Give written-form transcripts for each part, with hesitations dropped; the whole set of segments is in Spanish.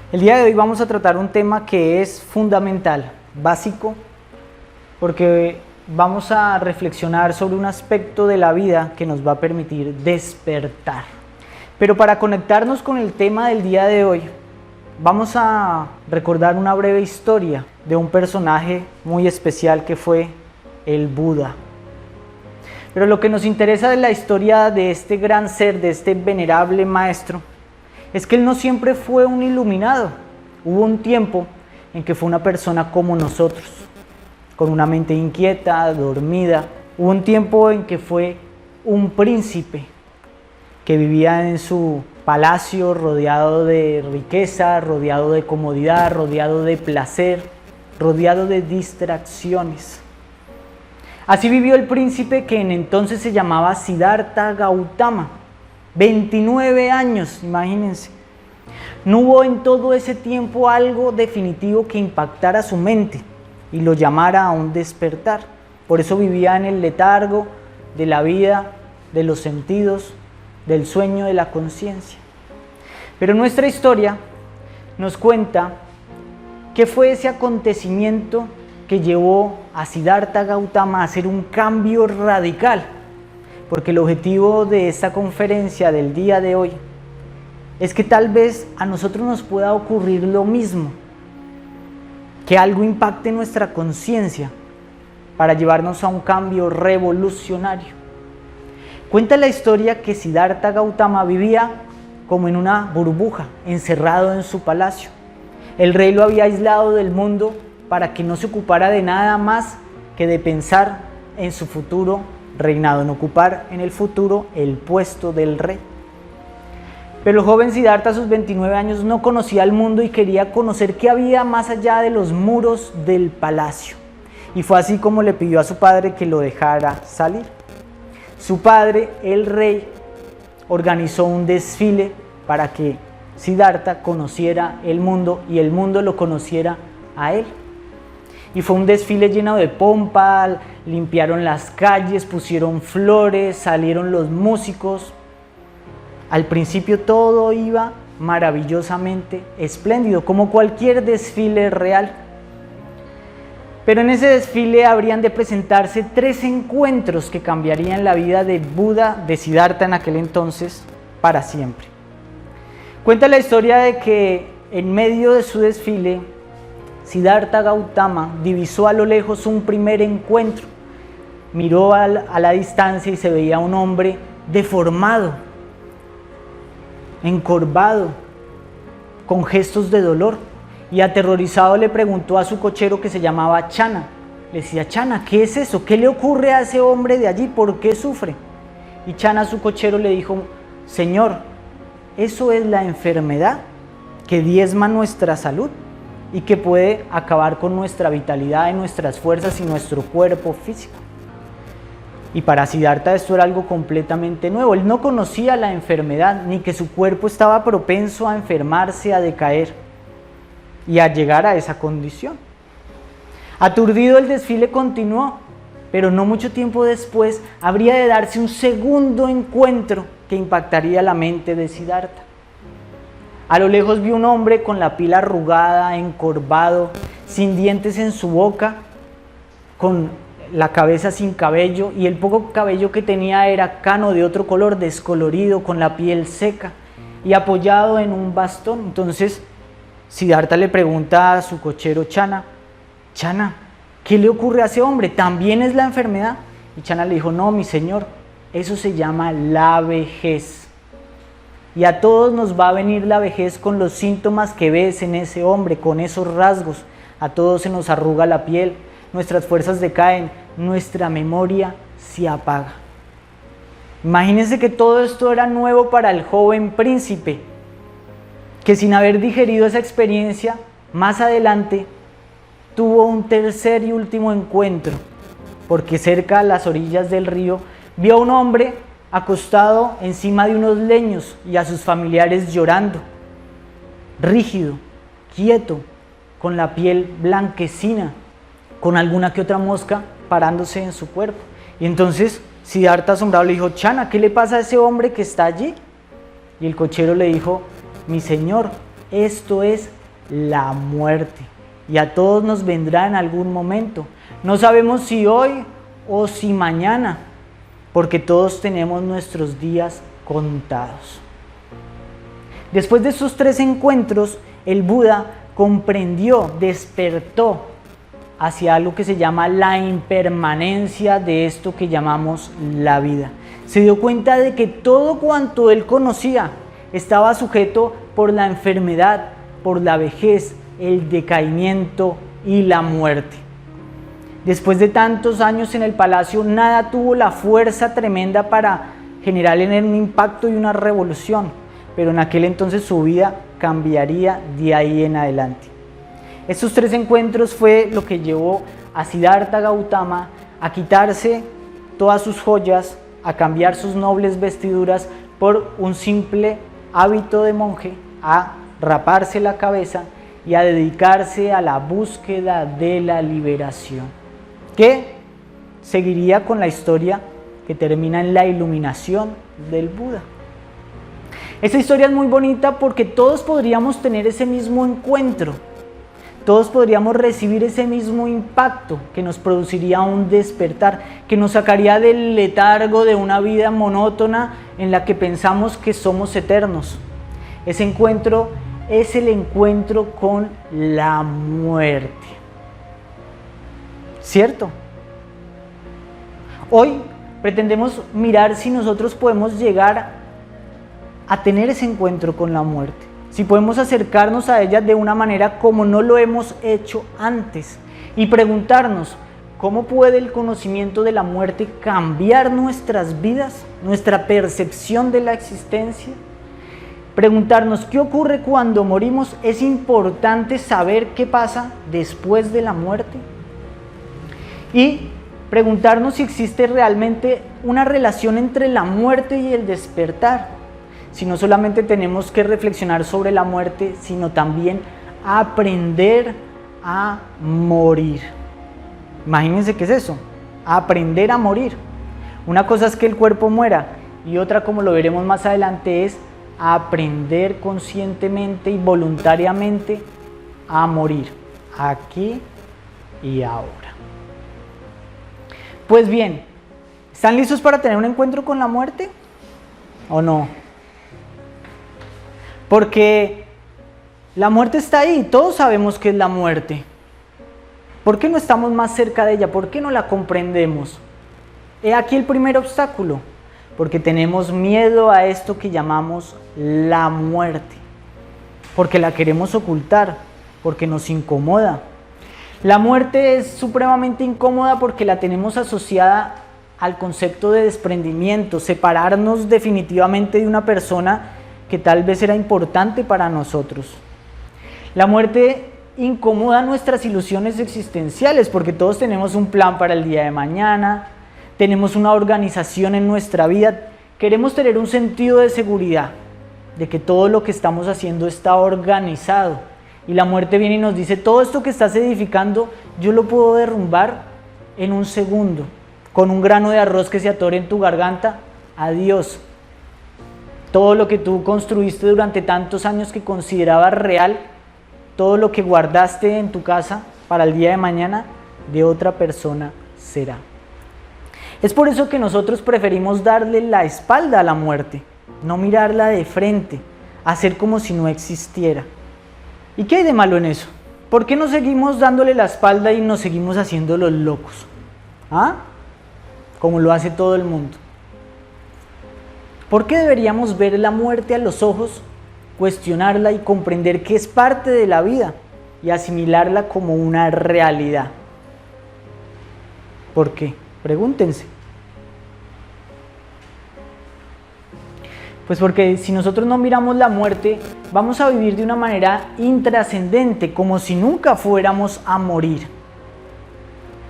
El día de hoy vamos a tratar un tema que es fundamental, básico, porque vamos a reflexionar sobre un aspecto de la vida que nos va a permitir despertar. Pero para conectarnos con el tema del día de hoy, vamos a recordar una breve historia de un personaje muy especial que fue el Buda. Pero lo que nos interesa de la historia de este gran ser, de este venerable maestro, es que él no siempre fue un iluminado. Hubo un tiempo en que fue una persona como nosotros, con una mente inquieta, dormida. Hubo un tiempo en que fue un príncipe que vivía en su palacio rodeado de riqueza, rodeado de comodidad, rodeado de placer, rodeado de distracciones. Así vivió el príncipe que en entonces se llamaba Siddhartha Gautama. 29 años, imagínense. No hubo en todo ese tiempo algo definitivo que impactara su mente y lo llamara a un despertar. Por eso vivía en el letargo de la vida, de los sentidos, del sueño de la conciencia. Pero nuestra historia nos cuenta qué fue ese acontecimiento que llevó a Siddhartha Gautama a hacer un cambio radical. Porque el objetivo de esta conferencia del día de hoy es que tal vez a nosotros nos pueda ocurrir lo mismo, que algo impacte nuestra conciencia para llevarnos a un cambio revolucionario. Cuenta la historia que Siddhartha Gautama vivía como en una burbuja, encerrado en su palacio. El rey lo había aislado del mundo para que no se ocupara de nada más que de pensar en su futuro reinado, en ocupar en el futuro el puesto del rey. Pero el joven Siddhartha a sus 29 años no conocía el mundo y quería conocer qué había más allá de los muros del palacio. Y fue así como le pidió a su padre que lo dejara salir. Su padre, el rey, organizó un desfile para que Siddhartha conociera el mundo y el mundo lo conociera a él. Y fue un desfile lleno de pompa, limpiaron las calles, pusieron flores, salieron los músicos. Al principio todo iba maravillosamente espléndido, como cualquier desfile real. Pero en ese desfile habrían de presentarse 3 encuentros que cambiarían la vida de Buda, de Siddhartha en aquel entonces, para siempre. Cuenta la historia de que en medio de su desfile, Siddhartha Gautama divisó a lo lejos un primer encuentro. Miró a la distancia y se veía un hombre deformado, encorvado, con gestos de dolor. Y aterrorizado le preguntó a su cochero, que se llamaba Channa. Le decía: Channa, ¿qué es eso? ¿Qué le ocurre a ese hombre de allí? ¿Por qué sufre? Y Channa, su cochero, le dijo: Señor, eso es la enfermedad que diezma nuestra salud y que puede acabar con nuestra vitalidad y nuestras fuerzas y nuestro cuerpo físico. Y para Siddhartha esto era algo completamente nuevo. Él no conocía la enfermedad, ni que su cuerpo estaba propenso a enfermarse, a decaer y a llegar a esa condición. Aturdido, el desfile continuó, pero no mucho tiempo después habría de darse un segundo encuentro que impactaría la mente de Siddhartha. A lo lejos vio un hombre con la piel arrugada, encorvado, sin dientes en su boca, con la cabeza sin cabello, y el poco cabello que tenía era cano de otro color, descolorido, con la piel seca y apoyado en un bastón. Entonces Siddhartha le pregunta a su cochero Channa: Channa, ¿qué le ocurre a ese hombre? ¿También es la enfermedad? Y Channa le dijo: no, mi señor, eso se llama la vejez. Y a todos nos va a venir la vejez con los síntomas que ves en ese hombre, con esos rasgos. A todos se nos arruga la piel, nuestras fuerzas decaen, nuestra memoria se apaga. Imagínense que todo esto era nuevo para el joven príncipe, que sin haber digerido esa experiencia, más adelante tuvo un tercer y último encuentro, porque cerca a las orillas del río vio a un hombre acostado encima de unos leños y a sus familiares llorando, rígido, quieto, con la piel blanquecina, con alguna que otra mosca parándose en su cuerpo. Y entonces Siddhartha, asombrado, le dijo: Channa, ¿qué le pasa a ese hombre que está allí? Y el cochero le dijo: mi señor, esto es la muerte. Y a todos nos vendrá en algún momento. No sabemos si hoy o si mañana, porque todos tenemos nuestros días contados. Después de esos 3 encuentros, el Buda comprendió, despertó hacia algo que se llama la impermanencia de esto que llamamos la vida. Se dio cuenta de que todo cuanto él conocía estaba sujeto por la enfermedad, por la vejez, el decaimiento y la muerte. Después de tantos años en el palacio, nada tuvo la fuerza tremenda para generar en él un impacto y una revolución, pero en aquel entonces su vida cambiaría de ahí en adelante. Estos 3 encuentros fue lo que llevó a Siddhartha Gautama a quitarse todas sus joyas, a cambiar sus nobles vestiduras por un simple hábito de monje, a raparse la cabeza y a dedicarse a la búsqueda de la liberación, que seguiría con la historia que termina en la iluminación del Buda. Esta historia es muy bonita porque todos podríamos tener ese mismo encuentro, todos podríamos recibir ese mismo impacto que nos produciría un despertar, que nos sacaría del letargo de una vida monótona en la que pensamos que somos eternos. Ese encuentro es el encuentro con la muerte. ¿Cierto? Hoy pretendemos mirar si nosotros podemos llegar a tener ese encuentro con la muerte, si podemos acercarnos a ella de una manera como no lo hemos hecho antes y preguntarnos cómo puede el conocimiento de la muerte cambiar nuestras vidas, nuestra percepción de la existencia. Preguntarnos qué ocurre cuando morimos. Es importante saber qué pasa después de la muerte. Y preguntarnos si existe realmente una relación entre la muerte y el despertar. Si no solamente tenemos que reflexionar sobre la muerte, sino también aprender a morir. Imagínense qué es eso, aprender a morir. Una cosa es que el cuerpo muera y otra, como lo veremos más adelante, es aprender conscientemente y voluntariamente a morir, aquí y ahora. Pues bien, ¿están listos para tener un encuentro con la muerte o no? Porque la muerte está ahí, todos sabemos qué es la muerte. ¿Por qué no estamos más cerca de ella? ¿Por qué no la comprendemos? He aquí el primer obstáculo, porque tenemos miedo a esto que llamamos la muerte, porque la queremos ocultar, porque nos incomoda. La muerte es supremamente incómoda porque la tenemos asociada al concepto de desprendimiento, separarnos definitivamente de una persona que tal vez era importante para nosotros. La muerte incomoda nuestras ilusiones existenciales porque todos tenemos un plan para el día de mañana, tenemos una organización en nuestra vida, queremos tener un sentido de seguridad, de que todo lo que estamos haciendo está organizado. Y la muerte viene y nos dice, todo esto que estás edificando, yo lo puedo derrumbar en un segundo, con un grano de arroz que se atore en tu garganta, adiós. Todo lo que tú construiste durante tantos años que considerabas real, todo lo que guardaste en tu casa para el día de mañana, de otra persona será. Es por eso que nosotros preferimos darle la espalda a la muerte, no mirarla de frente, hacer como si no existiera. ¿Y qué hay de malo en eso? ¿Por qué no seguimos dándole la espalda y nos seguimos haciendo los locos? ¿Ah? Como lo hace todo el mundo. ¿Por qué deberíamos ver la muerte a los ojos, cuestionarla y comprender que es parte de la vida y asimilarla como una realidad? ¿Por qué? Pregúntense. Pues porque si nosotros no miramos la muerte, vamos a vivir de una manera intrascendente, como si nunca fuéramos a morir.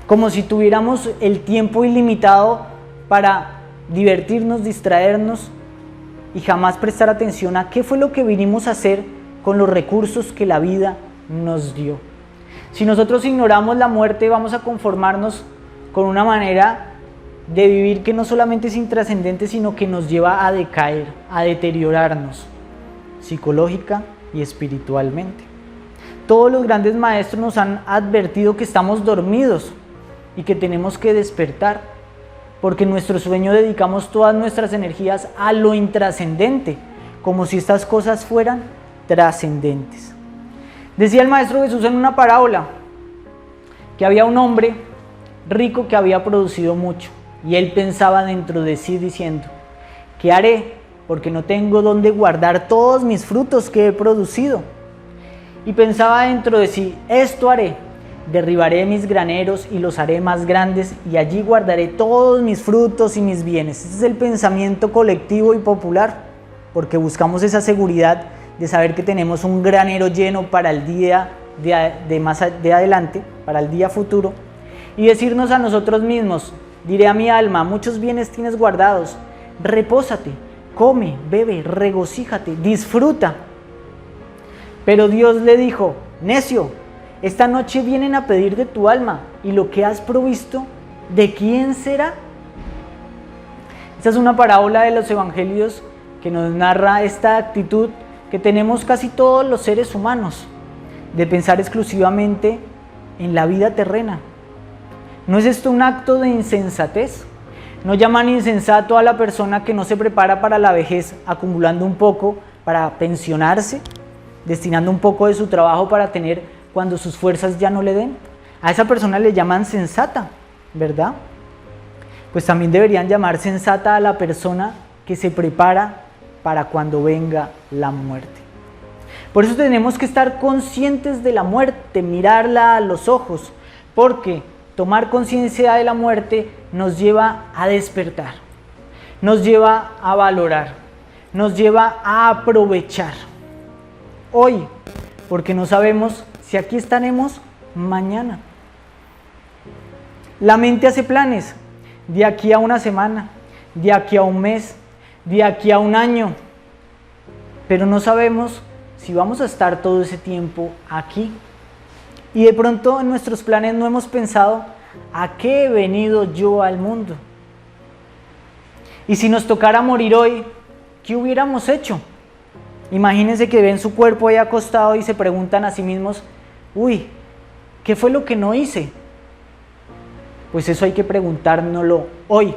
Como si tuviéramos el tiempo ilimitado para divertirnos, distraernos y jamás prestar atención a qué fue lo que vinimos a hacer con los recursos que la vida nos dio. Si nosotros ignoramos la muerte, vamos a conformarnos con una manera de vivir que no solamente es intrascendente, sino que nos lleva a decaer, a deteriorarnos psicológica y espiritualmente. Todos los grandes maestros nos han advertido que estamos dormidos y que tenemos que despertar, porque en nuestro sueño dedicamos todas nuestras energías a lo intrascendente, como si estas cosas fueran trascendentes. Decía el Maestro Jesús en una parábola que había un hombre rico que había producido mucho, y él pensaba dentro de sí diciendo: ¿qué haré? Porque no tengo dónde guardar todos mis frutos que he producido. Y pensaba dentro de sí: esto haré, derribaré mis graneros y los haré más grandes, y allí guardaré todos mis frutos y mis bienes. Ese es el pensamiento colectivo y popular, porque buscamos esa seguridad de saber que tenemos un granero lleno para el día de adelante, para el día futuro, y decirnos a nosotros mismos: diré a mi alma, muchos bienes tienes guardados, repósate, come, bebe, regocíjate, disfruta. Pero Dios le dijo: necio, esta noche vienen a pedir de tu alma, y lo que has provisto, ¿de quién será? Esta es una parábola de los evangelios que nos narra esta actitud que tenemos casi todos los seres humanos, de pensar exclusivamente en la vida terrena. ¿No es esto un acto de insensatez? ¿No llaman insensato a la persona que no se prepara para la vejez, acumulando un poco para pensionarse, destinando un poco de su trabajo para tener cuando sus fuerzas ya no le den? A esa persona le llaman sensata, ¿verdad? Pues también deberían llamar sensata a la persona que se prepara para cuando venga la muerte. Por eso tenemos que estar conscientes de la muerte, mirarla a los ojos, porque tomar conciencia de la muerte nos lleva a despertar, nos lleva a valorar, nos lleva a aprovechar hoy, porque no sabemos si aquí estaremos mañana. La mente hace planes de aquí a una semana, de aquí a un mes, de aquí a un año, pero no sabemos si vamos a estar todo ese tiempo aquí. Y de pronto en nuestros planes no hemos pensado: ¿a qué he venido yo al mundo? Y si nos tocara morir hoy, ¿qué hubiéramos hecho? Imagínense que ven su cuerpo ahí acostado y se preguntan a sí mismos: uy, ¿qué fue lo que no hice? Pues eso hay que preguntárnoslo hoy.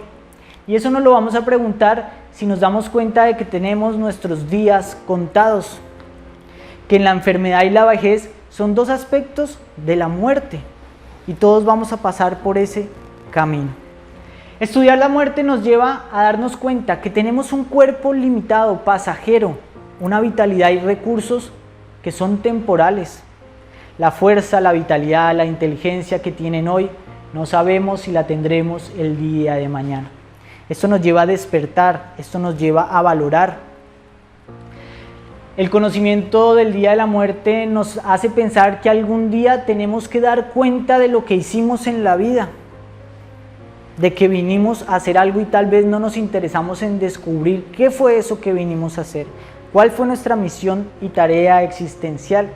Y eso nos lo vamos a preguntar si nos damos cuenta de que tenemos nuestros días contados, que en la enfermedad y la vejez son dos aspectos de la muerte, y todos vamos a pasar por ese camino. Estudiar la muerte nos lleva a darnos cuenta que tenemos un cuerpo limitado, pasajero, una vitalidad y recursos que son temporales. La fuerza, la vitalidad, la inteligencia que tienen hoy, no sabemos si la tendremos el día de mañana. Esto nos lleva a despertar, esto nos lleva a valorar. El conocimiento del día de la muerte nos hace pensar que algún día tenemos que dar cuenta de lo que hicimos en la vida, de que vinimos a hacer algo y tal vez no nos interesamos en descubrir qué fue eso que vinimos a hacer, cuál fue nuestra misión y tarea existencial.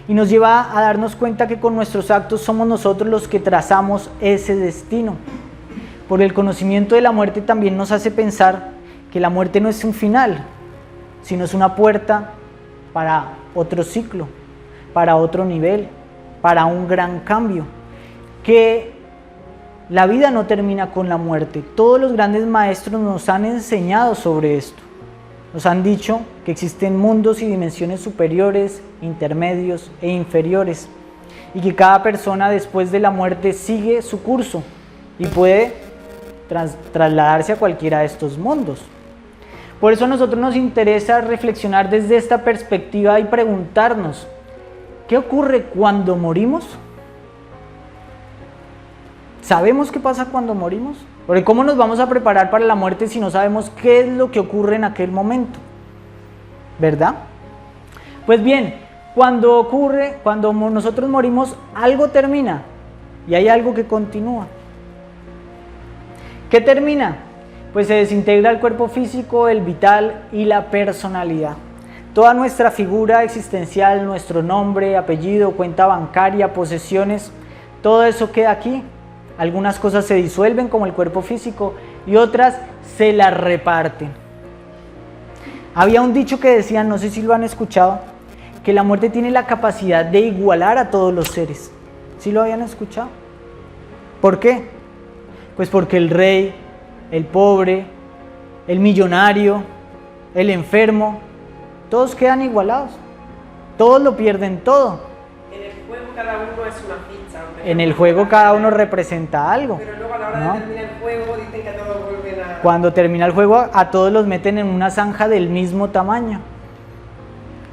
Y nos lleva a darnos cuenta que con nuestros actos somos nosotros los que trazamos ese destino. Por el conocimiento de la muerte también nos hace pensar que la muerte no es un final, sino es una puerta para otro ciclo, para otro nivel, para un gran cambio. Que la vida no termina con la muerte. Todos los grandes maestros nos han enseñado sobre esto. Nos han dicho que existen mundos y dimensiones superiores, intermedios e inferiores, y que cada persona después de la muerte sigue su curso y puede trasladarse a cualquiera de estos mundos. Por eso a nosotros nos interesa reflexionar desde esta perspectiva y preguntarnos: ¿qué ocurre cuando morimos? ¿Sabemos qué pasa cuando morimos? Porque ¿cómo nos vamos a preparar para la muerte si no sabemos qué es lo que ocurre en aquel momento? ¿Verdad? Pues bien, cuando nosotros morimos, algo termina y hay algo que continúa. ¿Qué termina? Pues se desintegra el cuerpo físico, el vital y la personalidad. Toda nuestra figura existencial, nuestro nombre, apellido, cuenta bancaria, posesiones, todo eso queda aquí. Algunas cosas se disuelven como el cuerpo físico y otras se las reparten. Había un dicho que decía, no sé si lo han escuchado, que la muerte tiene la capacidad de igualar a todos los seres. ¿Sí lo habían escuchado? ¿Por qué? Pues porque el rey, el pobre, el millonario, el enfermo, todos quedan igualados. Todos lo pierden todo. En el juego cada uno es una ficha. En el juego cada uno representa algo. Pero luego a la hora de terminar el juego dicen que todos vuelven a... Cuando termina el juego a todos los meten en una zanja del mismo tamaño.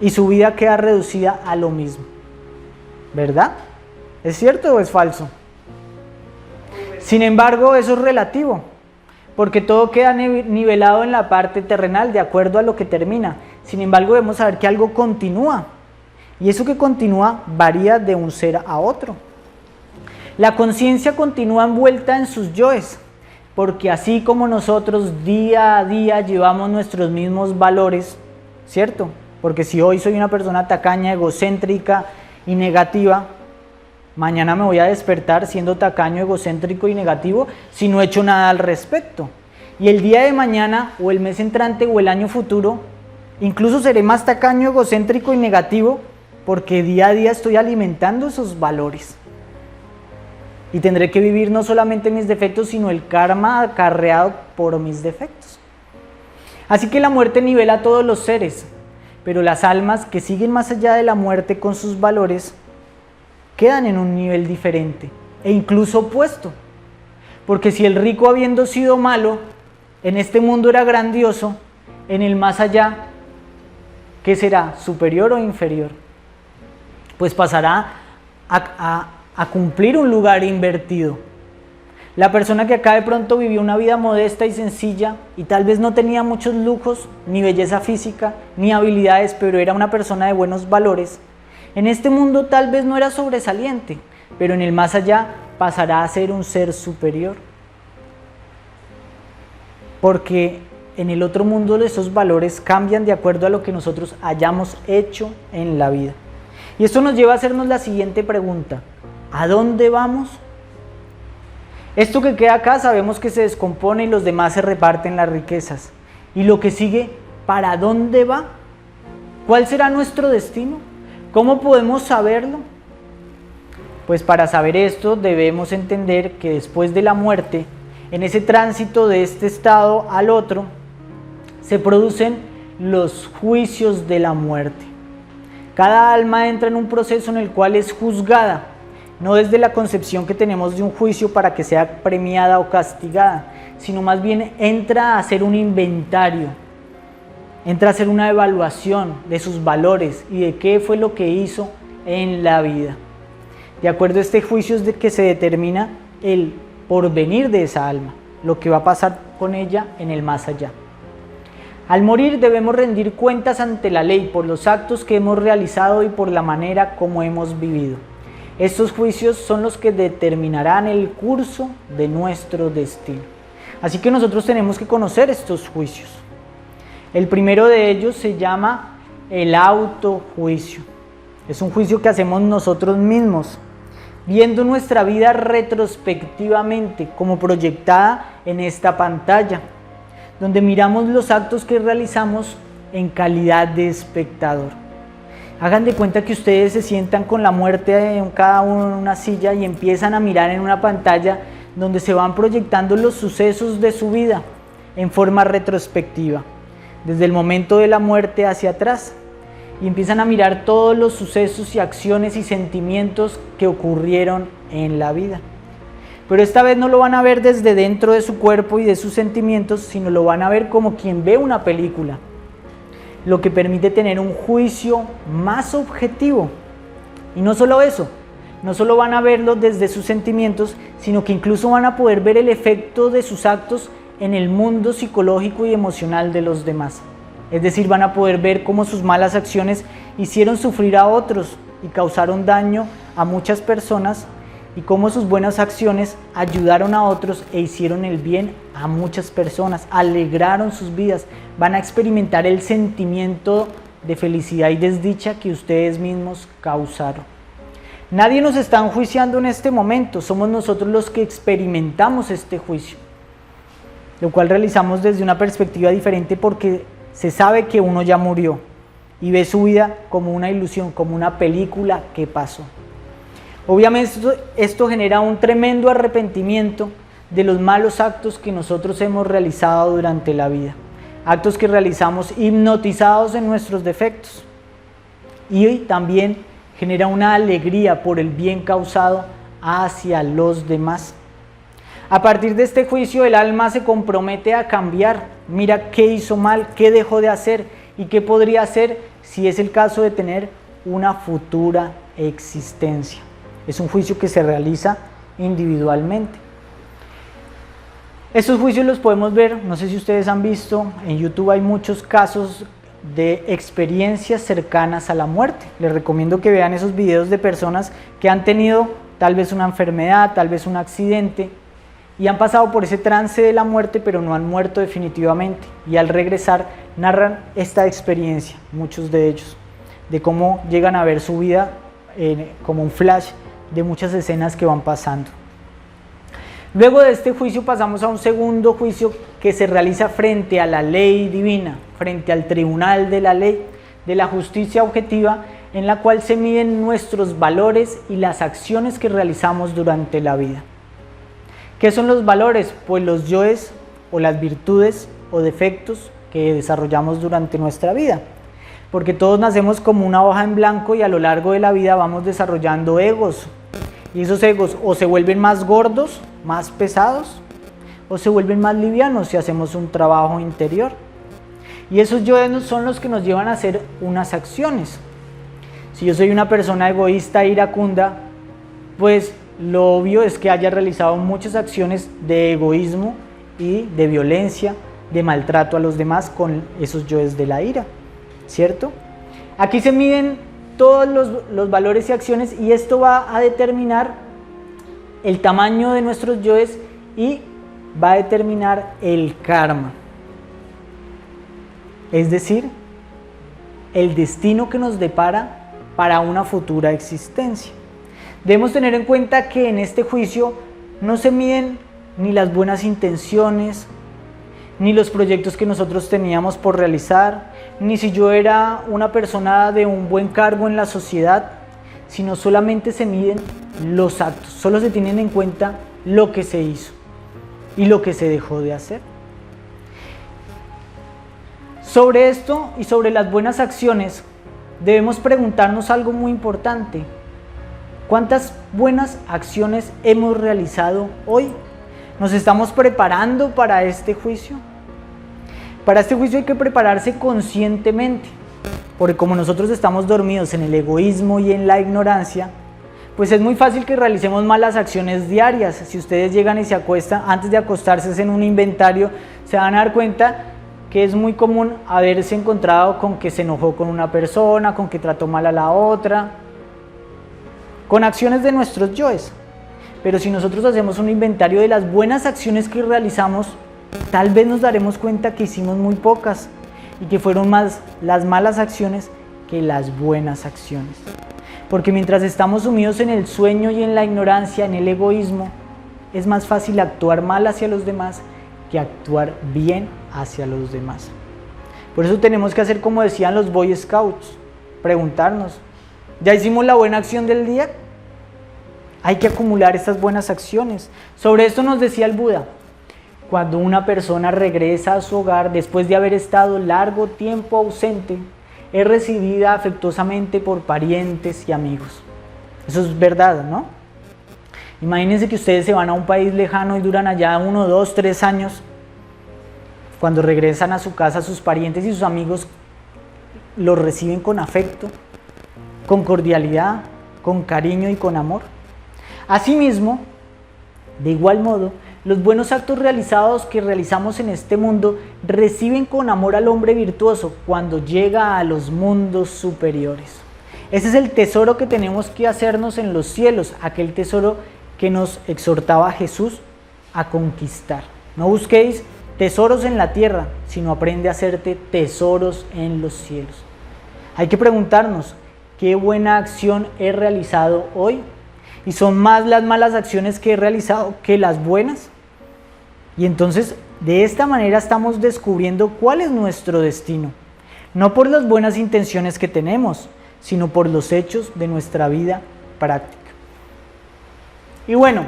Y su vida queda reducida a lo mismo. ¿Verdad? ¿Es cierto o es falso? Sin embargo, eso es relativo, porque todo queda nivelado en la parte terrenal de acuerdo a lo que termina. Sin embargo, debemos saber que algo continúa, y eso que continúa varía de un ser a otro. La conciencia continúa envuelta en sus yoes, porque así como nosotros día a día llevamos nuestros mismos valores, ¿cierto? Porque si hoy soy una persona tacaña, egocéntrica y negativa, mañana me voy a despertar siendo tacaño, egocéntrico y negativo si no he hecho nada al respecto. Y el día de mañana, o el mes entrante, o el año futuro, incluso seré más tacaño, egocéntrico y negativo porque día a día estoy alimentando esos valores. Y tendré que vivir no solamente mis defectos, sino el karma acarreado por mis defectos. Así que la muerte nivela a todos los seres, pero las almas que siguen más allá de la muerte con sus valores quedan en un nivel diferente e incluso opuesto. Porque si el rico, habiendo sido malo, en este mundo era grandioso, en el más allá, ¿qué será? ¿Superior o inferior? Pues pasará a cumplir un lugar invertido. La persona que acá de pronto vivió una vida modesta y sencilla y tal vez no tenía muchos lujos, ni belleza física, ni habilidades, pero era una persona de buenos valores, en este mundo tal vez no era sobresaliente, pero en el más allá pasará a ser un ser superior. Porque en el otro mundo esos valores cambian de acuerdo a lo que nosotros hayamos hecho en la vida. Y esto nos lleva a hacernos la siguiente pregunta: ¿a dónde vamos? Esto que queda acá sabemos que se descompone y los demás se reparten las riquezas. Y lo que sigue, ¿para dónde va? ¿Cuál será nuestro destino? ¿Cómo podemos saberlo? Pues para saber esto debemos entender que después de la muerte, en ese tránsito de este estado al otro, se producen los juicios de la muerte. Cada alma entra en un proceso en el cual es juzgada, no desde la concepción que tenemos de un juicio para que sea premiada o castigada, sino más bien entra a hacer un inventario. Entra a hacer una evaluación de sus valores y de qué fue lo que hizo en la vida. De acuerdo a este juicio es de que se determina el porvenir de esa alma, lo que va a pasar con ella en el más allá. Al morir debemos rendir cuentas ante la ley por los actos que hemos realizado y por la manera como hemos vivido. Estos juicios son los que determinarán el curso de nuestro destino. Así que nosotros tenemos que conocer estos juicios. El primero de ellos se llama el autojuicio. Es un juicio que hacemos nosotros mismos, viendo nuestra vida retrospectivamente, como proyectada en esta pantalla, donde miramos los actos que realizamos en calidad de espectador. Hagan de cuenta que ustedes se sientan con la muerte en cada uno en una silla y empiezan a mirar en una pantalla donde se van proyectando los sucesos de su vida en forma retrospectiva, desde el momento de la muerte hacia atrás, y empiezan a mirar todos los sucesos y acciones y sentimientos que ocurrieron en la vida. Pero esta vez no lo van a ver desde dentro de su cuerpo y de sus sentimientos, sino lo van a ver como quien ve una película, lo que permite tener un juicio más objetivo. Y no solo eso, no solo van a verlo desde sus sentimientos, sino que incluso van a poder ver el efecto de sus actos en el mundo psicológico y emocional de los demás. Es decir, van a poder ver cómo sus malas acciones hicieron sufrir a otros y causaron daño a muchas personas, y cómo sus buenas acciones ayudaron a otros e hicieron el bien a muchas personas, alegraron sus vidas. Van a experimentar el sentimiento de felicidad y desdicha que ustedes mismos causaron. Nadie nos está enjuiciando en este momento, somos nosotros los que experimentamos este juicio, lo cual realizamos desde una perspectiva diferente porque se sabe que uno ya murió. y ve su vida como una ilusión, como una película que pasó. Obviamente esto genera un tremendo arrepentimiento de los malos actos que nosotros hemos realizado durante la vida, actos que realizamos hipnotizados en nuestros defectos, y también genera una alegría por el bien causado hacia los demás. A partir de este juicio el alma se compromete a cambiar, mira qué hizo mal, qué dejó de hacer y qué podría hacer si es el caso de tener una futura existencia. Es un juicio que se realiza individualmente. Estos juicios los podemos ver, no sé si ustedes han visto, en YouTube hay muchos casos de experiencias cercanas a la muerte. Les recomiendo que vean esos videos de personas que han tenido tal vez una enfermedad, tal vez un accidente, y han pasado por ese trance de la muerte, pero no han muerto definitivamente. Y al regresar narran esta experiencia, muchos de ellos, de cómo llegan a ver su vida como un flash de muchas escenas que van pasando. Luego de este juicio pasamos a un segundo juicio que se realiza frente a la ley divina, frente al tribunal de la ley, de la justicia objetiva, en la cual se miden nuestros valores y las acciones que realizamos durante la vida. ¿Qué son los valores? Pues los yoes o las virtudes o defectos que desarrollamos durante nuestra vida. Porque todos nacemos como una hoja en blanco y a lo largo de la vida vamos desarrollando egos. Y esos egos o se vuelven más gordos, más pesados, o se vuelven más livianos si hacemos un trabajo interior. Y esos yoes son los que nos llevan a hacer unas acciones. Si yo soy una persona egoísta e iracunda, pues lo obvio es que haya realizado muchas acciones de egoísmo y de violencia, de maltrato a los demás con esos yoes de la ira, ¿cierto? Aquí se miden todos los valores y acciones y esto va a determinar el tamaño de nuestros yoes y va a determinar el karma. Es decir, el destino que nos depara para una futura existencia. Debemos tener en cuenta que en este juicio no se miden ni las buenas intenciones, ni los proyectos que nosotros teníamos por realizar, ni si yo era una persona de un buen cargo en la sociedad, sino solamente se miden los actos, solo se tienen en cuenta lo que se hizo y lo que se dejó de hacer. Sobre esto y sobre las buenas acciones, debemos preguntarnos algo muy importante. ¿Cuántas buenas acciones hemos realizado hoy? ¿Nos estamos preparando para este juicio? Para este juicio hay que prepararse conscientemente, porque como nosotros estamos dormidos en el egoísmo y en la ignorancia, pues es muy fácil que realicemos malas acciones diarias. Si ustedes llegan y se acuestan, antes de acostarse hacen un inventario, se van a dar cuenta que es muy común haberse encontrado con que se enojó con una persona, con que trató mal a la otra, con acciones de nuestros yoes. Pero si nosotros hacemos un inventario de las buenas acciones que realizamos, tal vez nos daremos cuenta que hicimos muy pocas y que fueron más las malas acciones que las buenas acciones. Porque mientras estamos sumidos en el sueño y en la ignorancia, en el egoísmo, es más fácil actuar mal hacia los demás que actuar bien hacia los demás. Por eso tenemos que hacer como decían los Boy Scouts, preguntarnos, ¿ya hicimos la buena acción del día? Hay que acumular estas buenas acciones. Sobre esto nos decía el Buda, cuando una persona regresa a su hogar después de haber estado largo tiempo ausente, es recibida afectuosamente por parientes y amigos. Eso es verdad, ¿no? Imagínense que ustedes se van a un país lejano y duran allá 1, 2, 3 años. Cuando regresan a su casa, sus parientes y sus amigos los reciben con afecto, con cordialidad, con cariño y con amor. Asimismo, de igual modo, los buenos actos realizados que realizamos en este mundo reciben con amor al hombre virtuoso cuando llega a los mundos superiores. Ese es el tesoro que tenemos que hacernos en los cielos, aquel tesoro que nos exhortaba Jesús a conquistar. No busquéis tesoros en la tierra, sino aprende a hacerte tesoros en los cielos. Hay que preguntarnos, ¿qué buena acción he realizado hoy? ¿Y son más las malas acciones que he realizado que las buenas? Y entonces, de esta manera estamos descubriendo cuál es nuestro destino. no por las buenas intenciones que tenemos, sino por los hechos de nuestra vida práctica. Y bueno,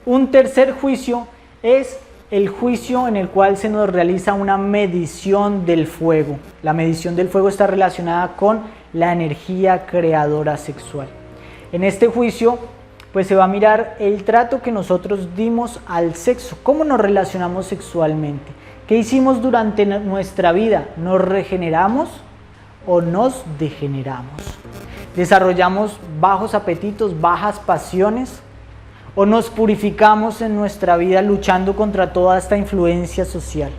un tercer juicio es el juicio en el cual se nos realiza una medición del fuego. La medición del fuego está relacionada con la energía creadora sexual. En este juicio, pues se va a mirar el trato que nosotros dimos al sexo, cómo nos relacionamos sexualmente, qué hicimos durante nuestra vida, ¿nos regeneramos o nos degeneramos? ¿Desarrollamos bajos apetitos, bajas pasiones? ¿O nos purificamos en nuestra vida luchando contra toda esta influencia social?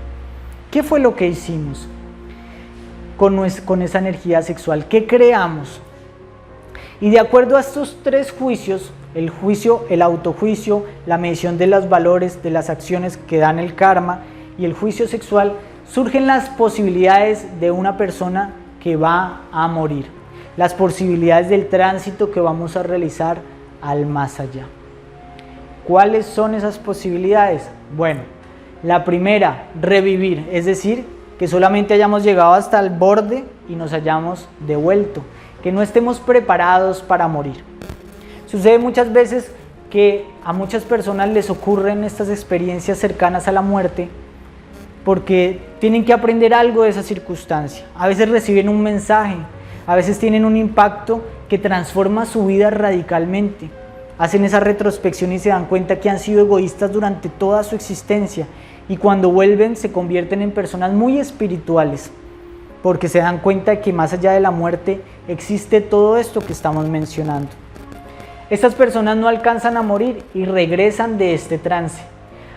¿Qué fue lo que hicimos con esa energía sexual? ¿Qué creamos? Y de acuerdo a estos tres juicios, el juicio, el autojuicio, la medición de los valores, de las acciones que dan el karma y el juicio sexual, surgen las posibilidades de una persona que va a morir, las posibilidades del tránsito que vamos a realizar al más allá. ¿Cuáles son esas posibilidades? Bueno, la primera, revivir, es decir, que solamente hayamos llegado hasta el borde y nos hayamos devuelto, que no estemos preparados para morir. Sucede muchas veces que a muchas personas les ocurren estas experiencias cercanas a la muerte porque tienen que aprender algo de esa circunstancia. A veces reciben un mensaje, a veces tienen un impacto que transforma su vida radicalmente. Hacen esa retrospección y se dan cuenta que han sido egoístas durante toda su existencia y cuando vuelven se convierten en personas muy espirituales porque se dan cuenta de que más allá de la muerte existe todo esto que estamos mencionando. Estas personas no alcanzan a morir y regresan de este trance.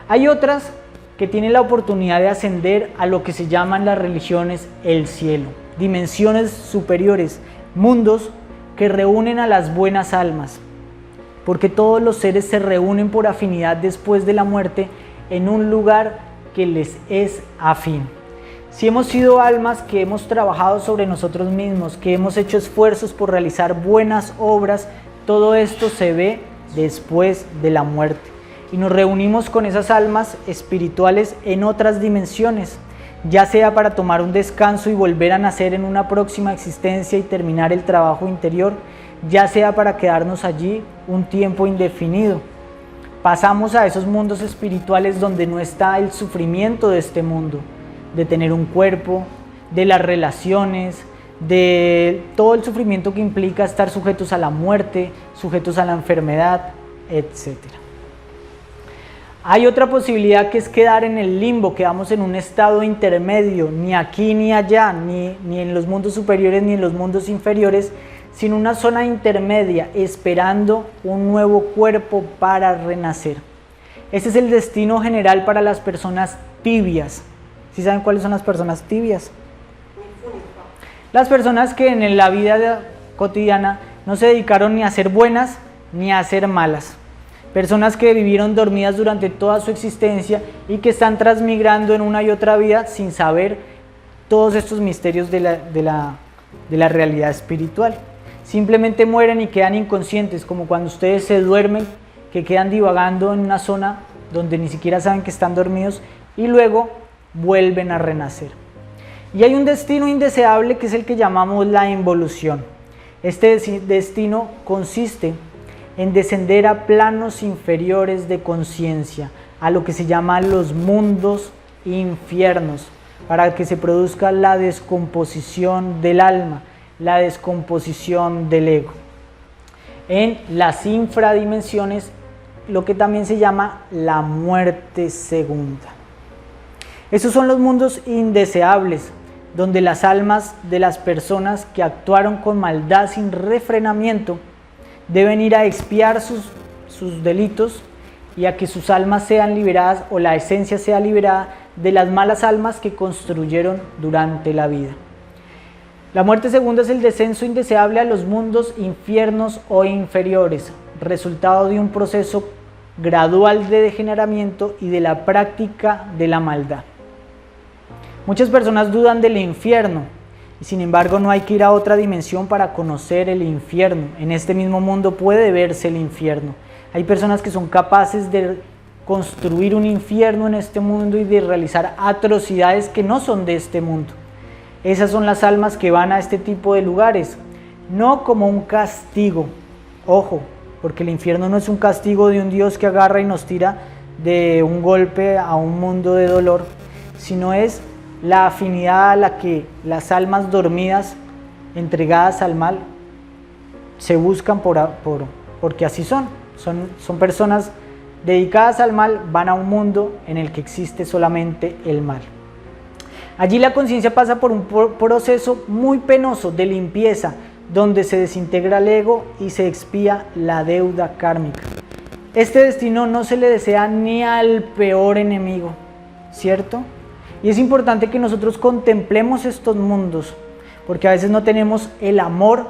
Hay otras que tienen la oportunidad de ascender a lo que se llaman las religiones el cielo, dimensiones superiores, mundos que reúnen a las buenas almas, porque todos los seres se reúnen por afinidad después de la muerte en un lugar que les es afín. Si hemos sido almas que hemos trabajado sobre nosotros mismos, que hemos hecho esfuerzos por realizar buenas obras, todo esto se ve después de la muerte. Y nos reunimos con esas almas espirituales en otras dimensiones, ya sea para tomar un descanso y volver a nacer en una próxima existencia y terminar el trabajo interior, ya sea para quedarnos allí un tiempo indefinido. Pasamos a esos mundos espirituales donde no está el sufrimiento de este mundo, de tener un cuerpo, de las relaciones, de todo el sufrimiento que implica estar sujetos a la muerte, sujetos a la enfermedad, etc. Hay otra posibilidad que es quedar en el limbo, quedamos en un estado intermedio, ni aquí ni allá, ni en los mundos superiores ni en los mundos inferiores, sino una zona intermedia, esperando un nuevo cuerpo para renacer. Ese es el destino general para las personas tibias. ¿Sí saben cuáles son las personas tibias? Las personas que en la vida cotidiana no se dedicaron ni a ser buenas ni a ser malas. Personas que vivieron dormidas durante toda su existencia y que están transmigrando en una y otra vida sin saber todos estos misterios de la realidad espiritual. Simplemente mueren y quedan inconscientes, como cuando ustedes se duermen, que quedan divagando en una zona donde ni siquiera saben que están dormidos y luego vuelven a renacer. Y hay un destino indeseable que es el que llamamos la involución. Este destino consiste en descender a planos inferiores de conciencia, a lo que se llama los mundos infiernos, para que se produzca la descomposición del alma, la descomposición del ego. En las infradimensiones, lo que también se llama la muerte segunda. Esos son los mundos indeseables, donde las almas de las personas que actuaron con maldad sin refrenamiento deben ir a expiar sus delitos y a que sus almas sean liberadas o la esencia sea liberada de las malas almas que construyeron durante la vida. La muerte segunda es el descenso indeseable a los mundos infiernos o inferiores, resultado de un proceso gradual de degeneramiento y de la práctica de la maldad. Muchas personas dudan del infierno y sin embargo no hay que ir a otra dimensión para conocer el infierno. En este mismo mundo puede verse el infierno. Hay personas que son capaces de construir un infierno en este mundo y de realizar atrocidades que no son de este mundo. Esas son las almas que van a este tipo de lugares, no como un castigo, ojo, porque el infierno no es un castigo de un Dios que agarra y nos tira de un golpe a un mundo de dolor, sino es la afinidad a la que las almas dormidas, entregadas al mal, se buscan porque así son personas dedicadas al mal, van a un mundo en el que existe solamente el mal. Allí la conciencia pasa por un proceso muy penoso de limpieza, donde se desintegra el ego y se expía la deuda kármica. Este destino no se le desea ni al peor enemigo, ¿cierto? Y es importante que nosotros contemplemos estos mundos, porque a veces no tenemos el amor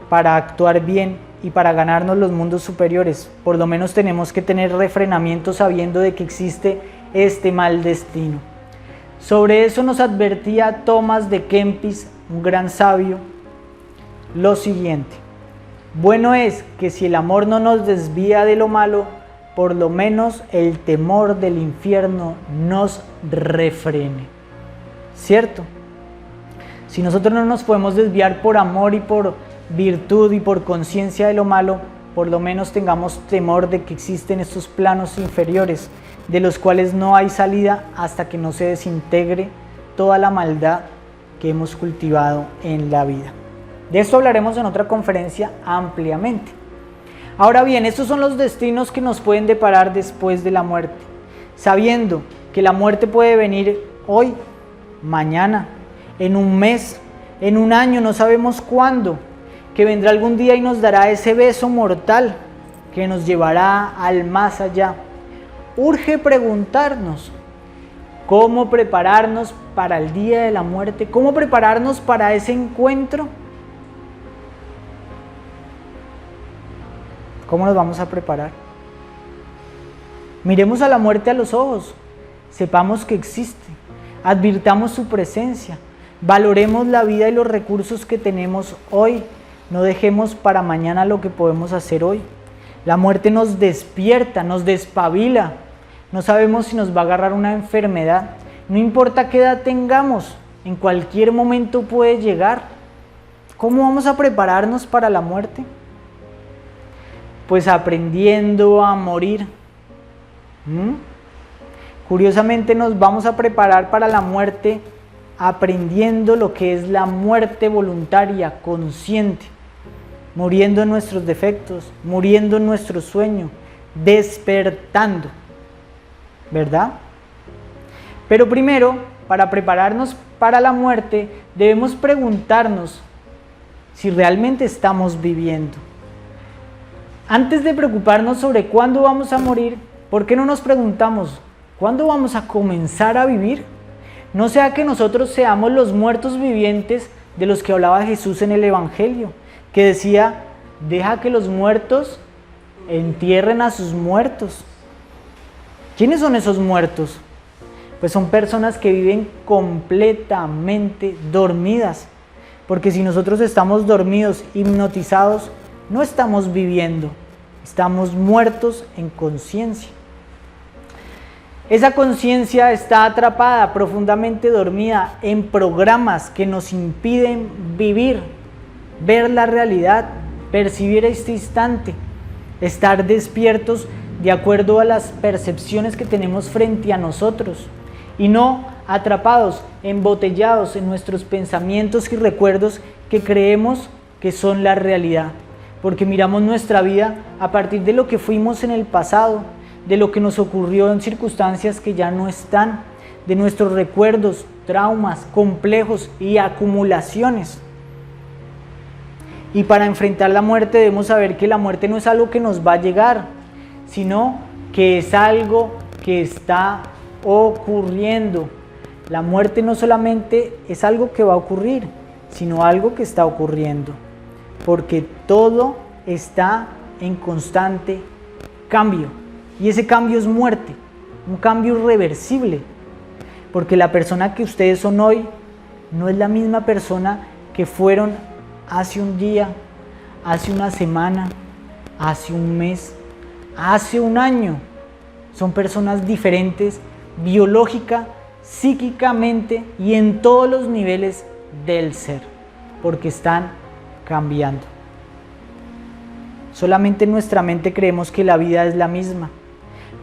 para actuar bien y para ganarnos los mundos superiores. Por lo menos tenemos que tener refrenamiento sabiendo de que existe este mal destino. Sobre eso nos advertía Tomás de Kempis, un gran sabio, lo siguiente: bueno es que si el amor no nos desvía de lo malo, por lo menos el temor del infierno nos refrene. ¿Cierto? Si nosotros no nos podemos desviar por amor y por virtud y por conciencia de lo malo, por lo menos tengamos temor de que existen estos planos inferiores, de los cuales no hay salida hasta que no se desintegre toda la maldad que hemos cultivado en la vida. De esto hablaremos en otra conferencia ampliamente. Ahora bien, estos son los destinos que nos pueden deparar después de la muerte, sabiendo que la muerte puede venir hoy, mañana, en un mes, en un año, no sabemos cuándo, que vendrá algún día y nos dará ese beso mortal que nos llevará al más allá. Urge preguntarnos cómo prepararnos para el día de la muerte, cómo prepararnos para ese encuentro. ¿Cómo nos vamos a preparar? Miremos a la muerte a los ojos, sepamos que existe, advirtamos su presencia, valoremos la vida y los recursos que tenemos hoy, no dejemos para mañana lo que podemos hacer hoy. La muerte nos despierta, nos despabila, no sabemos si nos va a agarrar una enfermedad, no importa qué edad tengamos, en cualquier momento puede llegar. ¿Cómo vamos a prepararnos para la muerte? Pues aprendiendo a morir. Curiosamente nos vamos a preparar para la muerte aprendiendo lo que es la muerte voluntaria, consciente, muriendo en nuestros defectos, muriendo en nuestro sueño, despertando, ¿verdad? Pero primero, para prepararnos para la muerte, debemos preguntarnos si realmente estamos viviendo. Antes de preocuparnos sobre cuándo vamos a morir, ¿por qué no nos preguntamos cuándo vamos a comenzar a vivir? No sea que nosotros seamos los muertos vivientes de los que hablaba Jesús en el Evangelio, que decía: deja que los muertos entierren a sus muertos. ¿Quiénes son esos muertos? Pues son personas que viven completamente dormidas, porque si nosotros estamos dormidos, hipnotizados, no estamos viviendo, estamos muertos en conciencia. Esa conciencia está atrapada, profundamente dormida, en programas que nos impiden vivir, ver la realidad, percibir este instante, estar despiertos de acuerdo a las percepciones que tenemos frente a nosotros y no atrapados, embotellados en nuestros pensamientos y recuerdos que creemos que son la realidad, porque miramos nuestra vida a partir de lo que fuimos en el pasado, de lo que nos ocurrió en circunstancias que ya no están, de nuestros recuerdos, traumas, complejos y acumulaciones. Y para enfrentar la muerte debemos saber que la muerte no es algo que nos va a llegar, sino que es algo que está ocurriendo. La muerte no solamente es algo que va a ocurrir, sino algo que está ocurriendo, porque todo está en constante cambio, y ese cambio es muerte, un cambio irreversible, porque la persona que ustedes son hoy no es la misma persona que fueron hace un día, hace una semana, hace un mes, hace un año. Son personas diferentes biológica psíquicamente y en todos los niveles del ser, porque están cambiando. Solamente en nuestra mente creemos que la vida es la misma.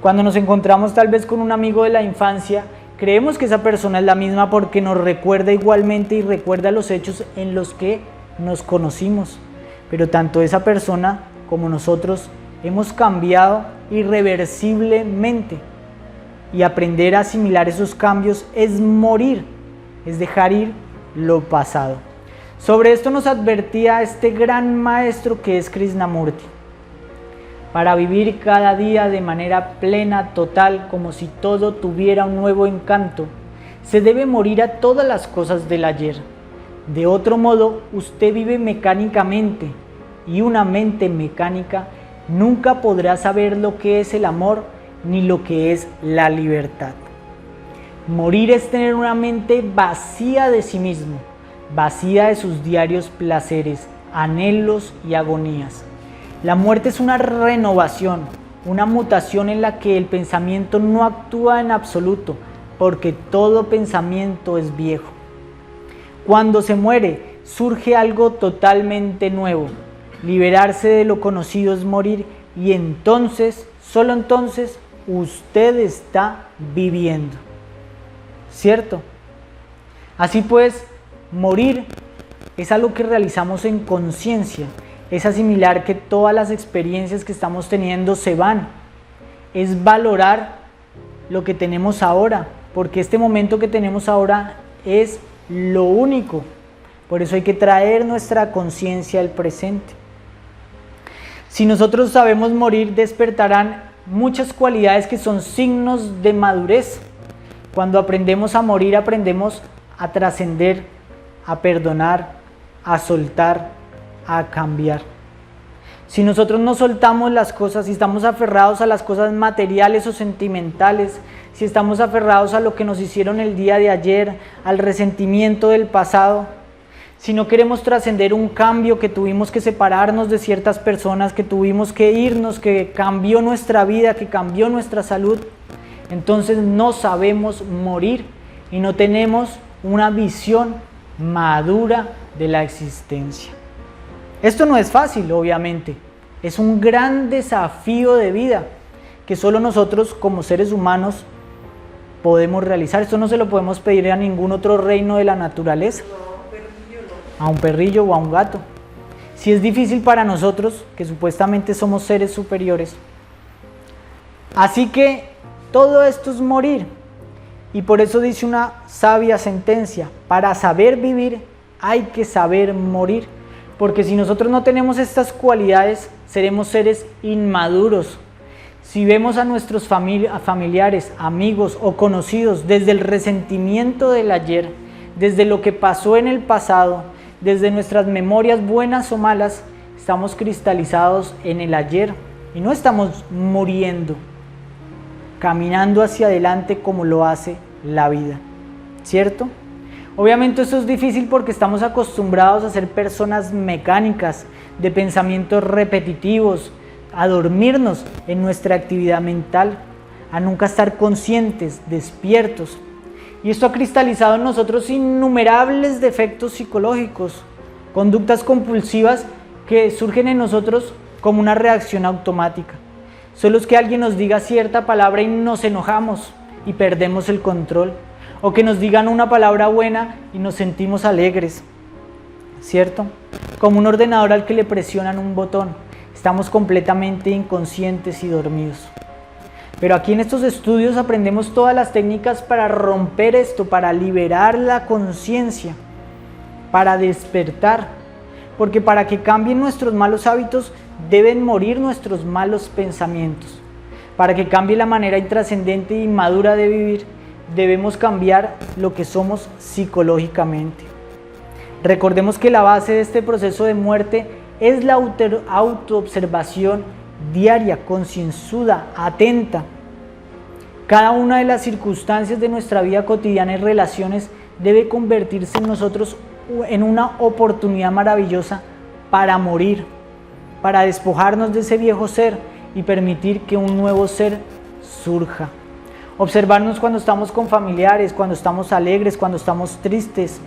Cuando nos encontramos tal vez con un amigo de la infancia, creemos que esa persona es la misma porque nos recuerda igualmente y recuerda los hechos en los que nos conocimos. Pero tanto esa persona como nosotros hemos cambiado irreversiblemente. Y aprender a asimilar esos cambios es morir, es dejar ir lo pasado. Sobre esto nos advertía este gran maestro que es Krishnamurti. Para vivir cada día de manera plena, total, como si todo tuviera un nuevo encanto, se debe morir a todas las cosas del ayer. De otro modo, usted vive mecánicamente, y una mente mecánica nunca podrá saber lo que es el amor ni lo que es la libertad. Morir es tener una mente vacía de sí mismo, vacía de sus diarios placeres, anhelos y agonías. La muerte es una renovación, una mutación en la que el pensamiento no actúa en absoluto, porque todo pensamiento es viejo. Cuando se muere, surge algo totalmente nuevo. Liberarse de lo conocido es morir, y entonces, solo entonces, usted está viviendo. ¿Cierto? Así pues, morir es algo que realizamos en conciencia. Es asimilar que todas las experiencias que estamos teniendo se van. Es valorar lo que tenemos ahora, porque este momento que tenemos ahora es lo único. Por eso hay que traer nuestra conciencia al presente. Si nosotros sabemos morir, despertarán muchas cualidades que son signos de madurez. Cuando aprendemos a morir, aprendemos a trascender, a perdonar, a soltar, a cambiar. Si nosotros no soltamos las cosas, si estamos aferrados a las cosas materiales o sentimentales, si estamos aferrados a lo que nos hicieron el día de ayer, al resentimiento del pasado, si no queremos trascender un cambio, que tuvimos que separarnos de ciertas personas, que tuvimos que irnos, que cambió nuestra vida, que cambió nuestra salud, entonces no sabemos morir y no tenemos una visión madura de la existencia. Esto no es fácil, obviamente. Es un gran desafío de vida que solo nosotros como seres humanos podemos realizar. Esto no se lo podemos pedir a ningún otro reino de la naturaleza. A un perrillo o a un gato. Si es difícil para nosotros, que supuestamente somos seres superiores. Así que todo esto es morir. Y por eso dice una sabia sentencia: para saber vivir hay que saber morir. Porque si nosotros no tenemos estas cualidades, seremos seres inmaduros. Si vemos a nuestros familiares, amigos o conocidos desde el resentimiento del ayer, desde lo que pasó en el pasado, desde nuestras memorias buenas o malas, estamos cristalizados en el ayer y no estamos muriendo, caminando hacia adelante como lo hace la vida, ¿cierto? Obviamente esto es difícil porque estamos acostumbrados a ser personas mecánicas, de pensamientos repetitivos, a dormirnos en nuestra actividad mental, a nunca estar conscientes, despiertos. Y esto ha cristalizado en nosotros innumerables defectos psicológicos, conductas compulsivas que surgen en nosotros como una reacción automática. Solo es que alguien nos diga cierta palabra y nos enojamos y perdemos el control. O que nos digan una palabra buena y nos sentimos alegres, ¿cierto? Como un ordenador al que le presionan un botón. Estamos completamente inconscientes y dormidos. Pero aquí en estos estudios aprendemos todas las técnicas para romper esto, para liberar la conciencia, para despertar. Porque para que cambien nuestros malos hábitos, deben morir nuestros malos pensamientos. Para que cambie la manera intrascendente y madura de vivir, debemos cambiar lo que somos psicológicamente. Recordemos que la base de este proceso de muerte es la autoobservación diaria, concienzuda, atenta. Cada una de las circunstancias de nuestra vida cotidiana y relaciones debe convertirse en nosotros en una oportunidad maravillosa para morir, para despojarnos de ese viejo ser y permitir que un nuevo ser surja. Observarnos cuando estamos con familiares, cuando estamos alegres, cuando estamos tristes.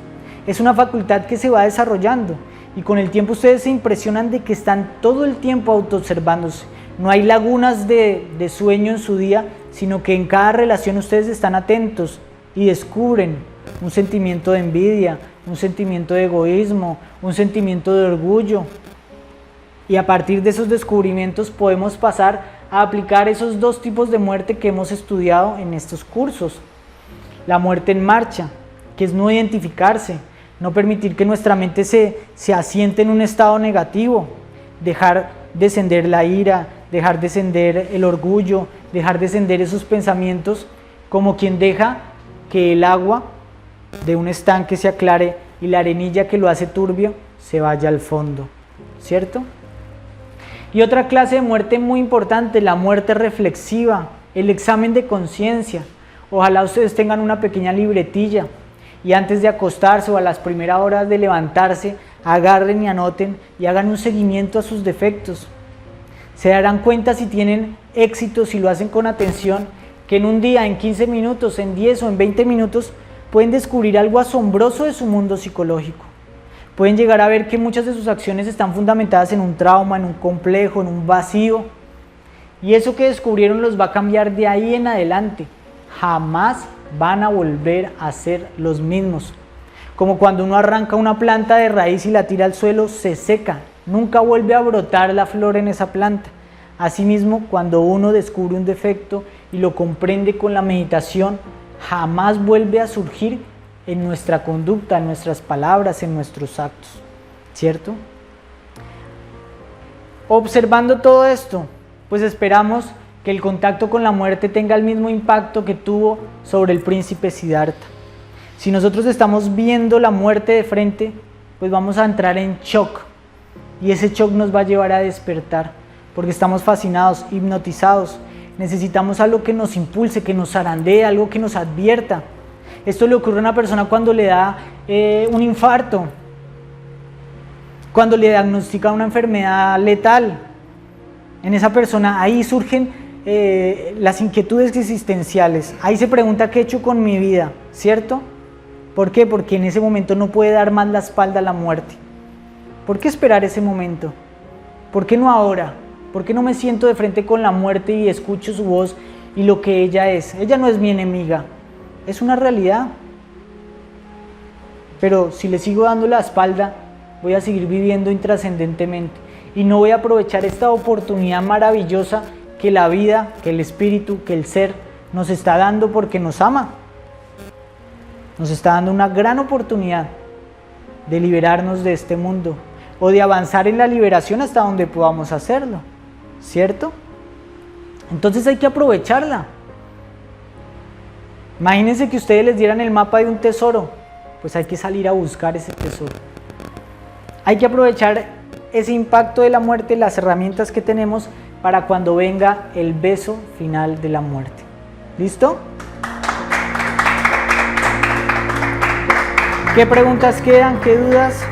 Es una facultad que se va desarrollando y con el tiempo ustedes se impresionan de que están todo el tiempo autoobservándose. No hay lagunas de sueño en su día, sino que en cada relación ustedes están atentos y descubren un sentimiento de envidia, un sentimiento de egoísmo, un sentimiento de orgullo. Y a partir de esos descubrimientos podemos pasar a aplicar esos dos tipos de muerte que hemos estudiado en estos cursos. La muerte en marcha, que es no identificarse, no permitir que nuestra mente se asiente en un estado negativo, dejar descender la ira, dejar descender el orgullo, dejar descender esos pensamientos, como quien deja que el agua de un estanque se aclare y la arenilla que lo hace turbio se vaya al fondo, ¿cierto? Y otra clase de muerte muy importante, la muerte reflexiva, el examen de conciencia. Ojalá ustedes tengan una pequeña libretilla y antes de acostarse o a las primeras horas de levantarse, agarren y anoten y hagan un seguimiento a sus defectos. Se darán cuenta si tienen éxito, si lo hacen con atención, que en un día, en 15 minutos, en 10 o en 20 minutos, pueden descubrir algo asombroso de su mundo psicológico. Pueden llegar a ver que muchas de sus acciones están fundamentadas en un trauma, en un complejo, en un vacío. Y eso que descubrieron los va a cambiar de ahí en adelante. Jamás van a volver a ser los mismos. Como cuando uno arranca una planta de raíz y la tira al suelo, se seca. Nunca vuelve a brotar la flor en esa planta. Asimismo, cuando uno descubre un defecto y lo comprende con la meditación, jamás vuelve a surgir en nuestra conducta, en nuestras palabras, en nuestros actos, ¿cierto? Observando todo esto, pues esperamos que el contacto con la muerte tenga el mismo impacto que tuvo sobre el príncipe Siddhartha. Si nosotros estamos viendo la muerte de frente, pues vamos a entrar en shock y ese shock nos va a llevar a despertar porque estamos fascinados, hipnotizados. Necesitamos algo que nos impulse, que nos zarandee, algo que nos advierta. Esto le ocurre a una persona cuando le da un infarto, cuando le diagnostican una enfermedad letal. En esa persona ahí surgen las inquietudes existenciales. Ahí se pregunta qué he hecho con mi vida, ¿cierto? ¿Por qué? Porque en ese momento no puede dar más la espalda a la muerte. ¿Por qué esperar ese momento? ¿Por qué no ahora? ¿Por qué no me siento de frente con la muerte y escucho su voz y lo que ella es? Ella no es mi enemiga, es una realidad. Pero si le sigo dando la espalda, voy a seguir viviendo intrascendentemente y no voy a aprovechar esta oportunidad maravillosa que la vida, que el espíritu, que el ser nos está dando porque nos ama. Nos está dando una gran oportunidad de liberarnos de este mundo o de avanzar en la liberación hasta donde podamos hacerlo, ¿cierto? Entonces hay que aprovecharla. Imagínense que ustedes les dieran el mapa de un tesoro, pues hay que salir a buscar ese tesoro. Hay que aprovechar ese impacto de la muerte, las herramientas que tenemos para cuando venga el beso final de la muerte. ¿Listo? ¿Qué preguntas quedan? ¿Qué dudas?